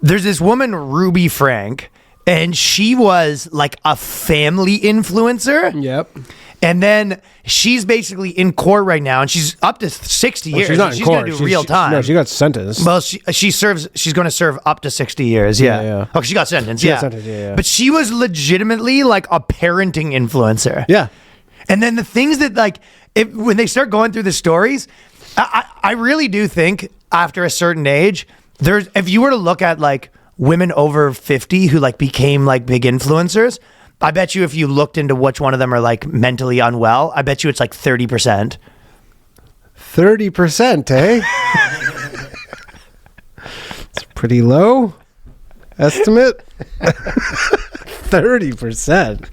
there's this woman, Ruby Frank, and she was like a family influencer. Yep. And then she's basically in court right now, and she's up to 60 years. She's not in court. She's going to do real time. No, she got sentenced. Well, she's going to serve up to 60 years. Yeah. Oh, she got sentenced. Yeah. But she was legitimately like a parenting influencer. Yeah. And then the things that when they start going through the stories, I really do think after a certain age, if you were to look at like women over 50 who like became like big influencers, I bet you if you looked into which one of them are like mentally unwell, I bet you it's like 30%. 30%, eh? It's a pretty low estimate. 30%.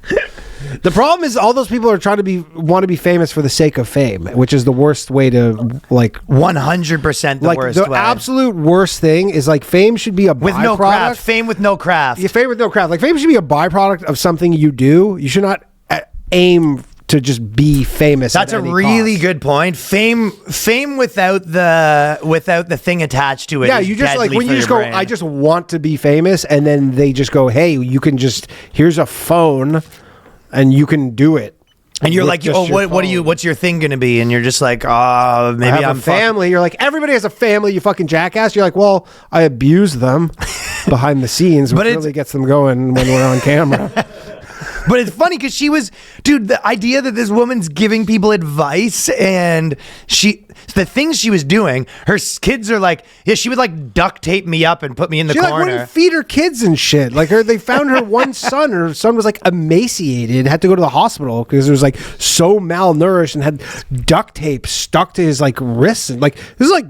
The problem is all those people are trying to want to be famous for the sake of fame, which is the worst way to 100% the worst way. The absolute worst thing is like fame should be a byproduct. With no craft. Fame with no craft. Yeah, fame with no craft. Like fame should be a byproduct of something you do. You should not aim to just be famous. That's a really good point. Fame without the thing attached to it. Yeah, you just like when you just go, I just want to be famous, and then they just go, hey, you can just here's a phone. And you can do it. And you're like, what's your thing going to be? And you're just like, maybe I'm family. You're like, everybody has a family, you fucking jackass. You're like, well, I abuse them behind the scenes, which really gets them going when we're on camera. But it's funny because the idea that this woman's giving people advice and the things she was doing, her kids are like, yeah, she would like duct tape me up and put me in the corner. She wouldn't feed her kids and shit. Like they found her one son. Her son was like emaciated, had to go to the hospital because it was like so malnourished and had duct tape stuck to his like wrists. And like, this is like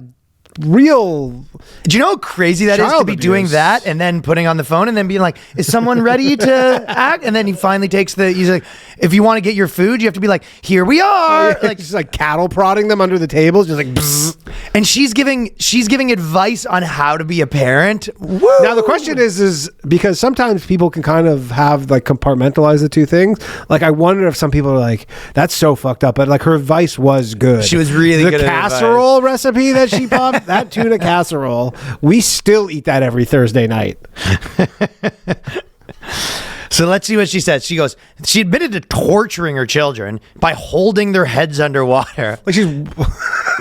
real. Do you know how crazy that is to be doing that and then putting on the phone and then being like, is someone ready to act? And then he finally he's like, if you want to get your food, you have to be like, here we are. Like just like cattle prodding them under the table, just like bzzz. And she's giving advice on how to be a parent. Woo! Now the question is because sometimes people can kind of have like compartmentalize the two things. Like I wonder if some people are like, that's so fucked up, but like her advice was good. She was really good. The casserole recipe that she popped, that tuna casserole, we still eat that every Thursday night. So let's see what she says. She goes, she admitted to torturing her children by holding their heads underwater. Like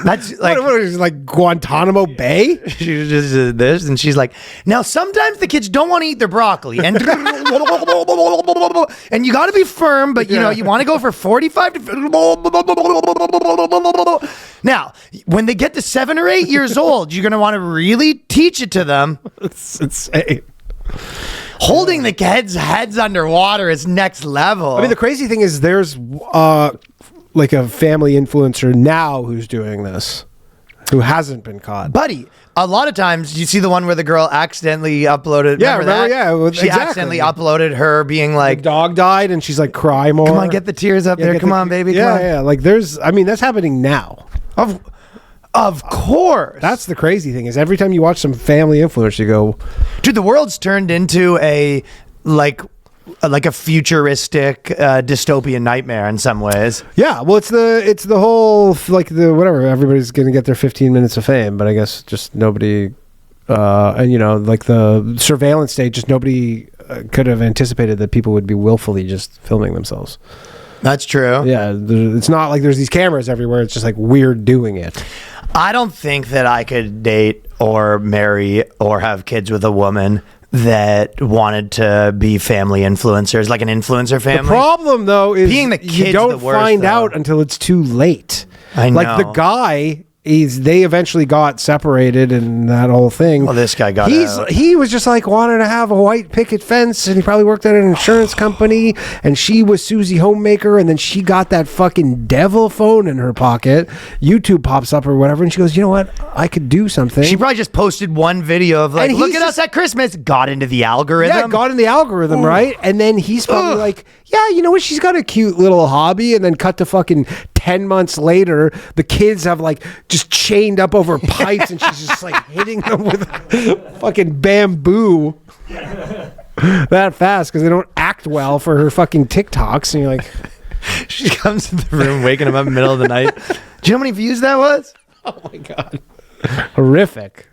that's like, what is it, like Guantanamo Bay? She just did this, and she's like, now sometimes the kids don't want to eat their broccoli, and and you got to be firm, but you know you want to go for 45 to. Now, when they get to 7 or 8 years old, you're going to want to really teach it to them. It's insane. Holding the kids' heads underwater is next level. I mean, the crazy thing is there's like a family influencer now who's doing this, who hasn't been caught. Buddy, a lot of times you see the one where the girl accidentally uploaded. Yeah, remember that? Yeah, she accidentally uploaded her being like, the dog died, and she's like, cry more. Come on, get the tears up there. Come on, baby. Yeah, come on. yeah. Like that's happening now. Of course. That's the crazy thing is every time you watch some family influencer, you go, dude, the world's turned into a a futuristic dystopian nightmare in some ways. Yeah, well, it's the whole like the whatever. Everybody's gonna get their 15 minutes of fame, but I guess just nobody, and you know, like the surveillance state, just nobody could have anticipated that people would be willfully just filming themselves. That's true. Yeah, it's not like there's these cameras everywhere. It's just like we're doing it. I don't think that I could date or marry or have kids with a woman that wanted to be family influencers, like an influencer family. The problem, though, is being the kid's you don't find out until it's too late. I know. Like the guy... they eventually got separated and that whole thing. Well, this guy got out. He was just like wanted to have a white picket fence, and he probably worked at an insurance company, and she was Susie Homemaker, and then she got that fucking devil phone in her pocket. YouTube pops up or whatever, and she goes, you know what? I could do something. She probably just posted one video of like, look at us at Christmas. Got into the algorithm. Yeah, got in the algorithm, right? And then he's probably like, yeah, you know what? She's got a cute little hobby, and then cut to fucking 10 months later, the kids have like just chained up over pipes, and she's just like hitting them with fucking bamboo that fast because they don't act well for her fucking TikToks. And you're like, she comes in the room, waking him up in the middle of the night. Do you know how many views that was? Oh my God. Horrific.